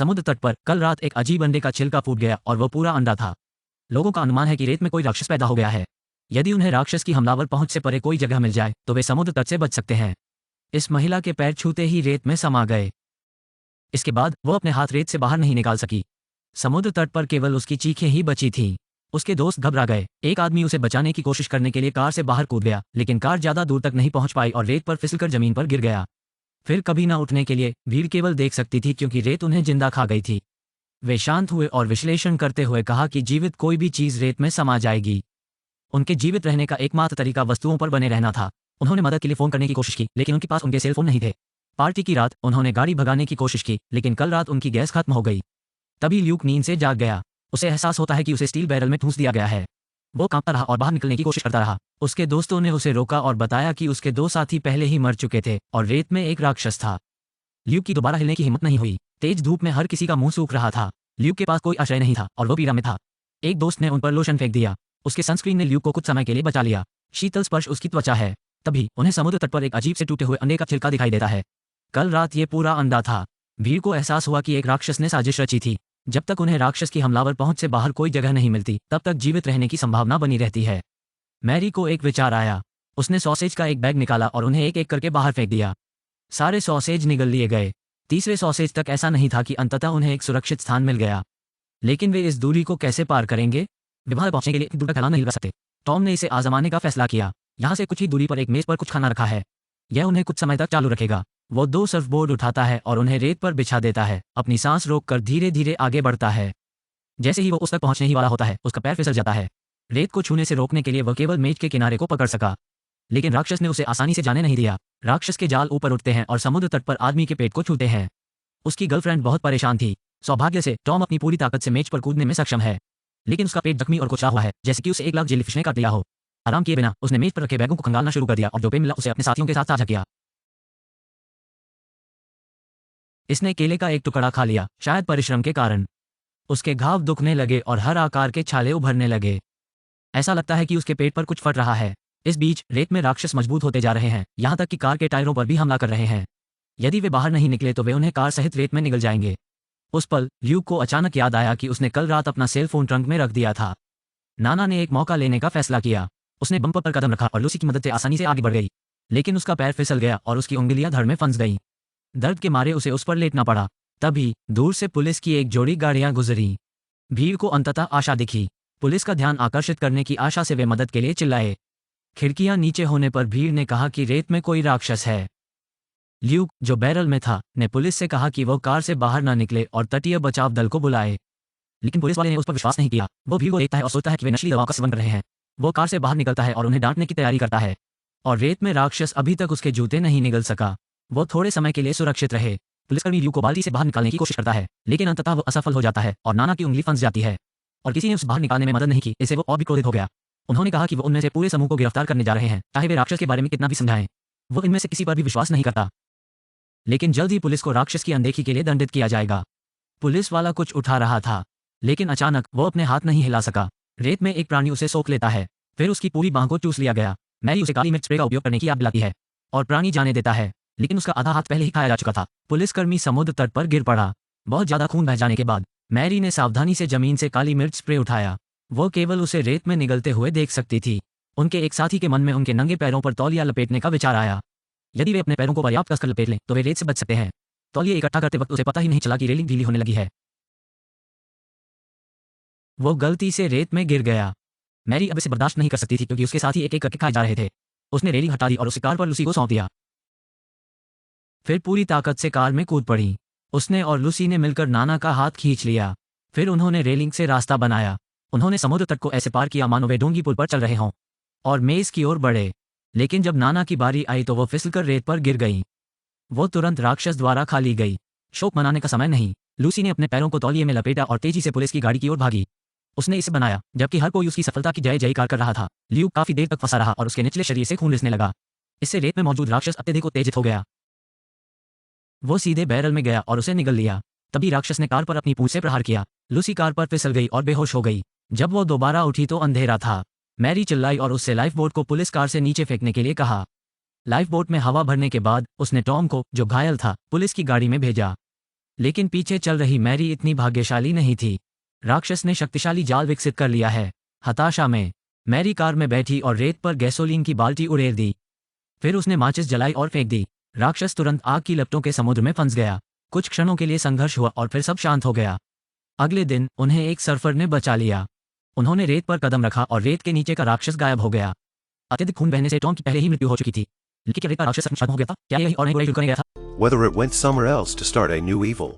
समुद्र तट पर कल रात एक अजीब अंडे का छिलका फूट गया और वो पूरा अंडा था। लोगों का अनुमान है कि रेत में कोई राक्षस पैदा हो गया है। यदि उन्हें राक्षस की हमलावर पहुंच से परे कोई जगह मिल जाए तो वे समुद्र तट से बच सकते हैं। इस महिला के पैर छूते ही रेत में समा गए। इसके बाद वो अपने हाथ रेत से बाहर नहीं निकाल सकी। समुद्र तट पर केवल उसकी चीखें ही बची थीं। उसके दोस्त घबरा गए। एक आदमी उसे बचाने की कोशिश करने के लिए कार से बाहर कूद गया, लेकिन कार ज्यादा दूर तक नहीं पहुंच पाई और रेत पर फिसलकर जमीन पर गिर गया। फिर कभी न उठने के लिए भीड़ केवल देख सकती थी क्योंकि रेत उन्हें जिंदा खा गई थी। वे शांत हुए और विश्लेषण करते हुए कहा कि जीवित कोई भी चीज रेत में समा जाएगी। उनके जीवित रहने का एकमात्र तरीका वस्तुओं पर बने रहना था। उन्होंने मदद के लिए फोन करने की कोशिश की, लेकिन उनके पास उनके सेल फोन नहीं थे। पार्टी की रात उन्होंने गाड़ी भगाने की कोशिश की, लेकिन कल रात उनकी गैस खत्म हो गई। तभी ल्यूक नींद से जाग गया। उसे एहसास होता है कि उसे स्टील बैरल में ठूंस दिया गया है। वो कांपता रहा और बाहर निकलने की कोशिश करता रहा। उसके दोस्तों ने उसे रोका और बताया कि उसके 2 साथी पहले ही मर चुके थे और रेत में एक राक्षस था। ल्यूक की दोबारा हिलने की हिम्मत नहीं हुई। तेज धूप में हर किसी का मुंह सूख रहा था। ल्यूक के पास कोई आश्रय नहीं था और वो पीड़ा में था। एक दोस्त ने उन पर लोशन फेंक दिया। उसके सनस्क्रीन ने ल्यूक को कुछ समय के लिए बचा लिया। शीतल स्पर्श उसकी त्वचा है। तभी उन्हें समुद्र तट पर एक अजीब से टूटे हुए अंडे का छिलका दिखाई देता है। कल रात ये पूरा अंडा था। भीड़ को एहसास हुआ कि एक राक्षस ने साजिश रची थी। जब तक उन्हें राक्षस की हमलावर पहुंच से बाहर कोई जगह नहीं मिलती, तब तक जीवित रहने की संभावना बनी रहती है। मैरी को एक विचार आया। उसने सॉसेज का एक बैग निकाला और उन्हें एक एक करके बाहर फेंक दिया। सारे सॉसेज निगल लिए गए। तीसरे सॉसेज तक ऐसा नहीं था कि अंततः उन्हें एक सुरक्षित स्थान मिल गया। लेकिन वे इस दूरी को कैसे पार करेंगे? वे वहां पहुंचने के लिए दूर तक छलांग नहीं लगा सकते। टॉम ने इसे आजमाने का फैसला किया। यहाँ से कुछ ही दूरी पर एक मेज पर कुछ खाना रखा है। यह उन्हें कुछ समय तक चालू रखेगा। वो 2 सर्फबोर्ड उठाता है और उन्हें रेत पर बिछा देता है। अपनी सांस रोककर धीरे धीरे आगे बढ़ता है। जैसे ही वो उस तक पहुंचने ही वाला होता है, उसका पैर फिसल जाता है। रेत को छूने से रोकने के लिए वह केवल मेज के किनारे को पकड़ सका, लेकिन राक्षस ने उसे आसानी से जाने नहीं दिया। राक्षस के जाल ऊपर उठते हैं और समुद्र तट पर आदमी के पेट को छूते हैं। उसकी गर्लफ्रेंड बहुत परेशान थी। सौभाग्य से टॉम अपनी पूरी ताकत से मेज पर कूदने में सक्षम है, लेकिन उसका पेट जख्मी और कुचला हुआ है, जैसे कि उसे 1 लाख जेलीफिश ने काट लिया हो। आराम किए बिना उसने मेज पर रखे बैगों को खंगालना शुरू कर दिया और जो पे मिला उसे अपने साथियों के साथ साझा किया। इसने केले का एक टुकड़ा खा लिया, शायद परिश्रम के कारण। उसके घाव दुखने लगे और हर आकार के छाले उभरने लगे। ऐसा लगता है कि उसके पेट पर कुछ फट रहा है। इस बीच रेत में राक्षस मजबूत होते जा रहे हैं, यहाँ तक कि कार के टायरों पर भी हमला कर रहे हैं। यदि वे बाहर नहीं निकले तो वे उन्हें कार सहित रेत में निगल जाएंगे। उस पल ल्यूक को अचानक याद आया कि उसने कल रात अपना सेल फोन ट्रंक में रख दिया था। नाना ने एक मौका लेने का फैसला किया। उसने बम्पर पर कदम रखा और लूसी की मदद से आसानी से आगे बढ़ गई, लेकिन उसका पैर फिसल गया और उसकी उंगलियां धड़ में फंस गईं। दर्द के मारे उसे उस पर लेटना पड़ा। तभी दूर से पुलिस की एक जोड़ी गाड़ियां गुजरी। भीड़ को अंततः आशा दिखी। पुलिस का ध्यान आकर्षित करने की आशा से वे मदद के लिए चिल्लाए। खिड़कियां नीचे होने पर भीड़ ने कहा कि रेत में कोई राक्षस है। ल्यूक, जो बैरल में था, ने पुलिस से कहा कि वो कार से बाहर न निकले और तटीय बचाव दल को बुलाए, लेकिन पुलिस वाले ने उस पर विश्वास नहीं किया। वो भीड़ को देखता है और सोचता है कि वे नशीली दवाओं का सेवन कर रहे हैं। वो कार से बाहर निकलता है और उन्हें डांटने की तैयारी करता है, और रेत में राक्षस अभी तक उसके जूते नहीं निगल सका। वो थोड़े समय के लिए सुरक्षित रहे। पुलिसकर्मी ल्यूक को बाल्टी से बाहर निकालने की कोशिश करता है, लेकिन अंततः वो असफल हो जाता है और नाना की उंगली फंस जाती है, और किसी ने उसे बाहर निकालने में मदद नहीं की। इससे वो और भी क्रोधित हो गया। उन्होंने कहा कि वो उनमें से पूरे समूह को गिरफ्तार करने जा रहे हैं, चाहे वे राक्षस के बारे में कितना भी समझाएं। वो इनमें से किसी पर भी विश्वास नहीं करता। लेकिन जल्द ही पुलिस को राक्षस की अनदेखी के लिए दंडित किया जाएगा। पुलिस वाला कुछ उठा रहा था, लेकिन अचानक वो अपने हाथ नहीं हिला सका। रेत में एक प्राणी उसे सोख लेता है, फिर उसकी पूरी बांह को चूस लिया गया। मैरी उसे काली मिर्च स्प्रे का उपयोग करने की याद दिलाती है और प्राणी जाने देता है, लेकिन उसका आधा हाथ पहले ही खाया जा चुका था। पुलिसकर्मी समुद्र तट पर गिर पड़ा। बहुत ज्यादा खून बह जाने के बाद मैरी ने सावधानी से जमीन से काली मिर्च स्प्रे उठाया। वो केवल उसे रेत में निगलते हुए देख सकती थी। उनके एक साथी के मन में उनके नंगे पैरों पर तौलिया लपेटने का विचार आया। यदि वे अपने पैरों को पर्याप्त कसकर लपेट लें तो वे रेत से बच सकते हैं। तौलिया इकट्ठा करते वक्त उसे पता ही नहीं चला कि रेलिंग ढीली होने लगी है। वो गलती से रेत में गिर गया। मैरी अब इसे बर्दाश्त नहीं कर सकती थी क्योंकि उसके साथी एक एक करके खाए जा रहे थे। उसने रेलिंग हटा दी और उसे कार पर लूसी को सौंप दिया। फिर पूरी ताकत से कार में कूद पड़ी। उसने और लूसी ने मिलकर नाना का हाथ खींच लिया। फिर उन्होंने रेलिंग से रास्ता बनाया। उन्होंने समुद्र तट को ऐसे पार किया मानो वे डोंगी पुल पर चल रहे हों, और मेज की ओर बढ़े। लेकिन जब नाना की बारी आई तो वो फिसलकर रेत पर गिर गई। वो तुरंत राक्षस द्वारा खा ली गई। शोक मनाने का समय नहीं। लूसी ने अपने पैरों को तौलिए में लपेटा और तेजी से पुलिस की गाड़ी की ओर भागी। उसने इसे बनाया जबकि हर कोई उसकी सफलता की जय जयकार कर रहा था। ल्यूक काफी देर तक फंसा रहा और उसके निचले शरीर से खून रिसने लगा। इससे रेत में मौजूद राक्षस अत्यधिक उत्तेजित हो गया। वो सीधे बैरल में गया और उसे निगल लिया। तभी राक्षस ने कार पर अपनी पूंछ से प्रहार किया। लूसी कार पर फिसल गई और बेहोश हो गई। जब वो दोबारा उठी तो अंधेरा था। मैरी चिल्लाई और उससे लाइफ बोट को पुलिस कार से नीचे फेंकने के लिए कहा। लाइफ बोट में हवा भरने के बाद उसने टॉम को, जो घायल था, पुलिस की गाड़ी में भेजा। लेकिन पीछे चल रही मैरी इतनी भाग्यशाली नहीं थी। राक्षस ने शक्तिशाली जाल विकसित कर लिया है। हताशा में मैरी कार में बैठी और रेत पर गैसोलीन की बाल्टी उड़ेल दी। फिर उसने माचिस जलाई और फेंक दी। राक्षस तुरंत आग की लपटों के समुद्र में फंस गया। कुछ क्षणों के लिए संघर्ष हुआ और फिर सब शांत हो गया। अगले दिन उन्हें एक सर्फर ने बचा लिया। उन्होंने रेत पर कदम रखा और रेत के नीचे का राक्षस गायब हो गया। अत्यधिक खून बहने से टॉम की पहले ही मृत्यु हो चुकी थी। लेकिन क्या रेत का राक्षस खत्म हो गया था? क्या यही और नहीं बुराई शुरू करने गया था? Whether it went somewhere else to start a new evil.